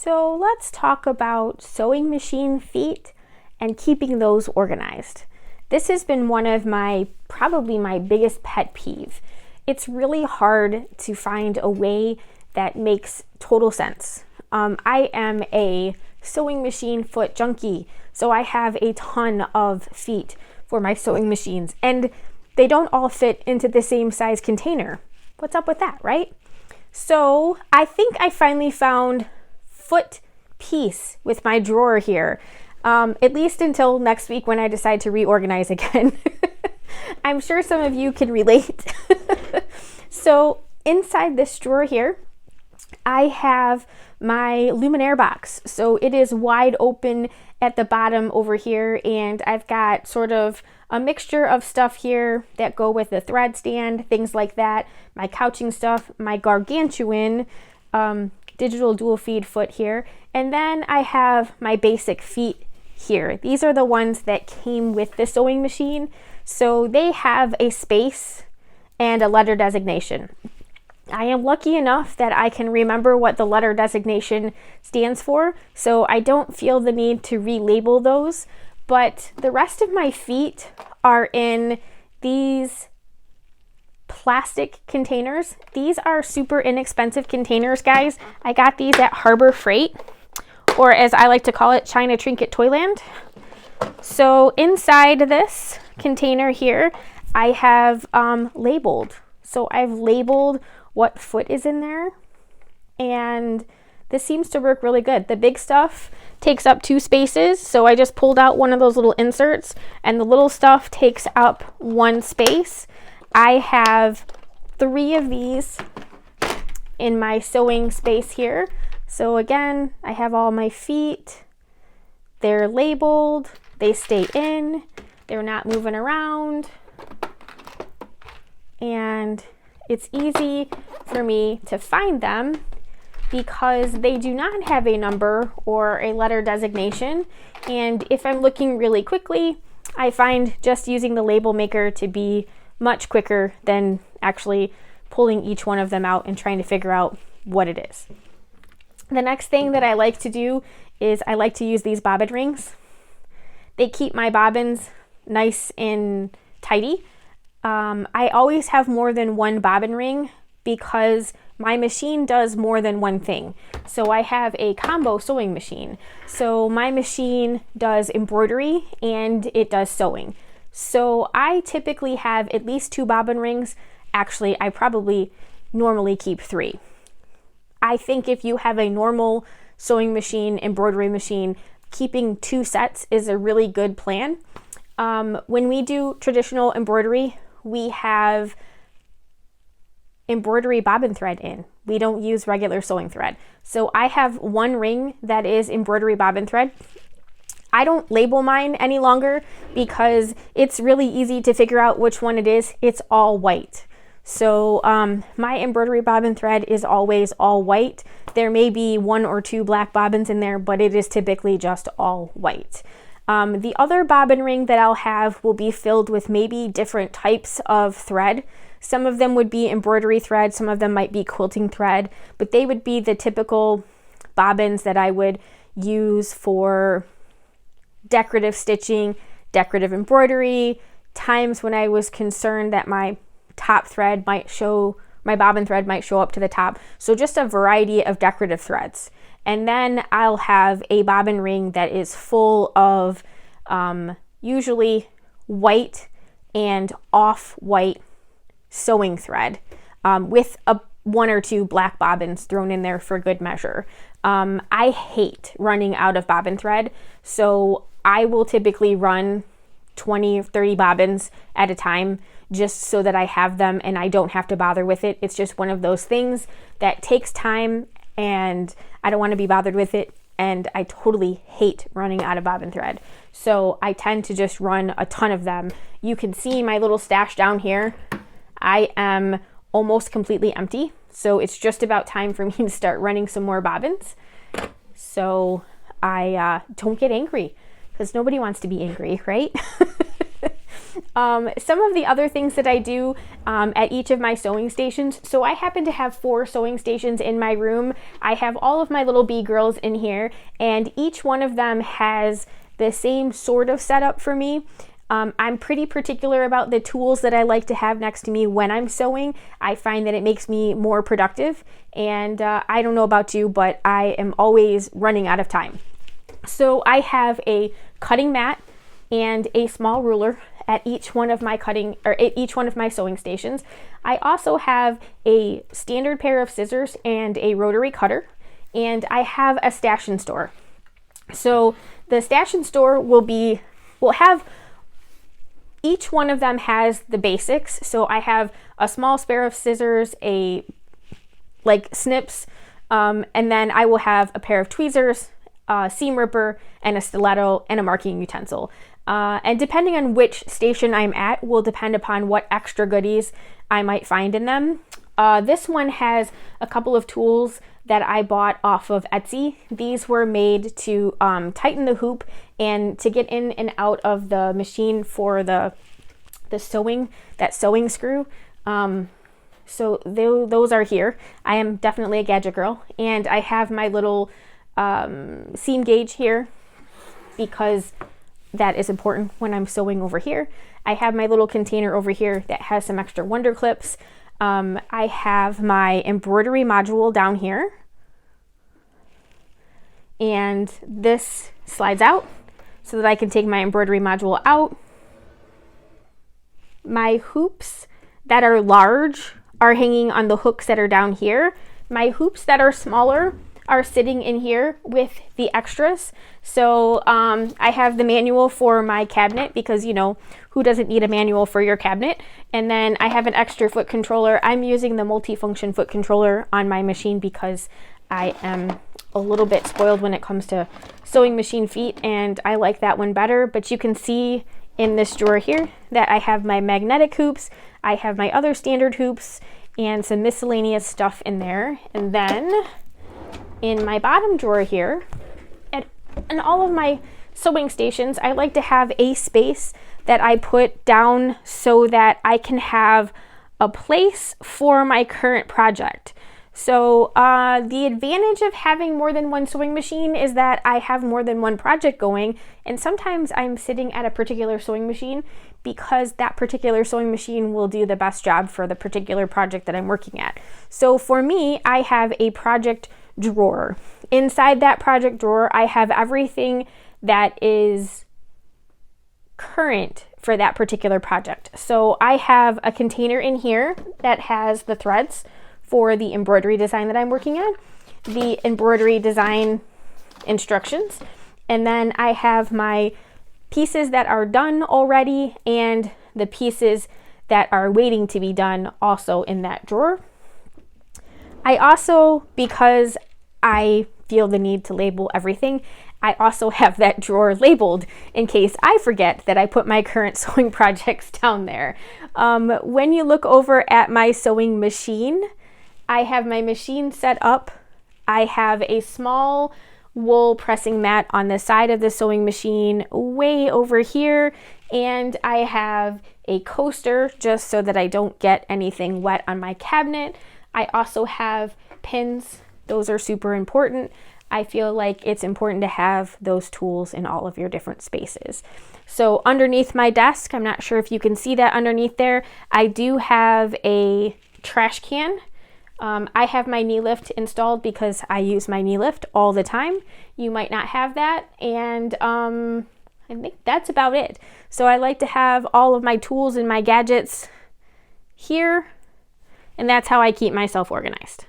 So let's talk about sewing machine feet and keeping those organized. This has been one of probably my biggest pet peeve. It's really hard to find a way that makes total sense. I am a sewing machine foot junkie, so I have a ton of feet for my sewing machines, and they don't all fit into the same size container. What's up with that, right? So I think I finally found foot peace with my drawer here, at least until next week when I decide to reorganize again. I'm sure some of you can relate. So inside this drawer here, I have my Luminaire box. So it is wide open at the bottom over here, and I've got sort of a mixture of stuff here that go with the thread stand, things like that, my couching stuff, my gargantuan digital dual feed foot here, and then I have my basic feet here. These are the ones that came with the sewing machine, so they have a space and a letter designation. I am lucky enough that I can remember what the letter designation stands for, so I don't feel the need to relabel those, but the rest of my feet are in these plastic containers. These are super inexpensive containers, guys. I got these at Harbor Freight, or as I like to call it, China Trinket Toyland. So inside this container here, I have labeled. So I've labeled what foot is in there, and this seems to work really good. The big stuff takes up 2 spaces, so I just pulled out one of those little inserts, and the little stuff takes up 1 space. I have 3 of these in my sewing space here. So again, I have all my feet. They're labeled, they stay in, they're not moving around, and it's easy for me to find them because they do not have a number or a letter designation. And if I'm looking really quickly, I find just using the label maker to be much quicker than actually pulling each one of them out and trying to figure out what it is. The next thing that I like to do is I like to use these bobbin rings. They keep my bobbins nice and tidy. I always have more than one bobbin ring because my machine does more than one thing. So I have a combo sewing machine. So my machine does embroidery and it does sewing. So I typically have at least 2 bobbin rings. Actually, I probably normally keep 3. I think if you have a normal sewing machine, embroidery machine, keeping 2 sets is a really good plan. When we do traditional embroidery, we have embroidery bobbin thread in. We don't use regular sewing thread. So I have 1 ring that is embroidery bobbin thread. I don't label mine any longer because it's really easy to figure out which one it is. It's all white. So my embroidery bobbin thread is always all white. There may be 1 or 2 black bobbins in there, but it is typically just all white. The other bobbin ring that I'll have will be filled with maybe different types of thread. Some of them would be embroidery thread, some of them might be quilting thread, but they would be the typical bobbins that I would use for decorative stitching, decorative embroidery, times when I was concerned that my top thread might show, my bobbin thread might show up to the top. So just a variety of decorative threads. And then I'll have a bobbin ring that is full of usually white and off-white sewing thread with 1 or 2 black bobbins thrown in there for good measure. I hate running out of bobbin thread, so I will typically run 20 or 30 bobbins at a time just so that I have them and I don't have to bother with it. It's just one of those things that takes time and I don't want to be bothered with it, and I totally hate running out of bobbin thread. So I tend to just run a ton of them. You can see my little stash down here. I am almost completely empty, so it's just about time for me to start running some more bobbins. So I don't get angry, because nobody wants to be angry, right? Some of the other things that I do at each of my sewing stations. So I happen to have 4 sewing stations in my room. I have all of my little bee girls in here, and each one of them has the same sort of setup for me. I'm pretty particular about the tools that I like to have next to me when I'm sewing. I find that it makes me more productive, and I don't know about you, but I am always running out of time. So I have a cutting mat and a small ruler at each one of my sewing stations. I also have a standard pair of scissors and a rotary cutter, and I have a stash and store. So the stash and store will have, each one of them has the basics. So I have a small pair of scissors, snips, and then I will have a pair of tweezers, a seam ripper, and a stiletto, and a marking utensil. And depending on which station I'm at will depend upon what extra goodies I might find in them. This one has a couple of tools that I bought off of Etsy. These were made to tighten the hoop and to get in and out of the machine for the sewing screw. So those are here. I am definitely a gadget girl, and I have my little seam gauge here because that is important when I'm sewing over here. I have my little container over here that has some extra wonder clips. I have my embroidery module down here, and this slides out so that I can take my embroidery module out. My hoops that are large are hanging on the hooks that are down here. My hoops that are smaller are sitting in here with the extras. So I have the manual for my cabinet because, who doesn't need a manual for your cabinet? And then I have an extra foot controller. I'm using the multifunction foot controller on my machine because I am a little bit spoiled when it comes to sewing machine feet, and I like that one better. But you can see in this drawer here that I have my magnetic hoops, I have my other standard hoops, and some miscellaneous stuff in there. And then in my bottom drawer here, in all of my sewing stations, I like to have a space that I put down so that I can have a place for my current project. So the advantage of having more than one sewing machine is that I have more than one project going, and sometimes I'm sitting at a particular sewing machine because that particular sewing machine will do the best job for the particular project that I'm working at. So for me, I have a project drawer. Inside that project drawer, I have everything that is current for that particular project. So I have a container in here that has the threads for the embroidery design that I'm working on, the embroidery design instructions, and then I have my pieces that are done already and the pieces that are waiting to be done also in that drawer. I also, because I feel the need to label everything, I also have that drawer labeled in case I forget that I put my current sewing projects down there. When you look over at my sewing machine, I have my machine set up. I have a small wool pressing mat on the side of the sewing machine way over here, and I have a coaster just so that I don't get anything wet on my cabinet. I also have pins. Those are super important. I feel like it's important to have those tools in all of your different spaces. So underneath my desk, I'm not sure if you can see that underneath there, I do have a trash can. I have my knee lift installed because I use my knee lift all the time. You might not have that, and I think that's about it. So I like to have all of my tools and my gadgets here, and that's how I keep myself organized.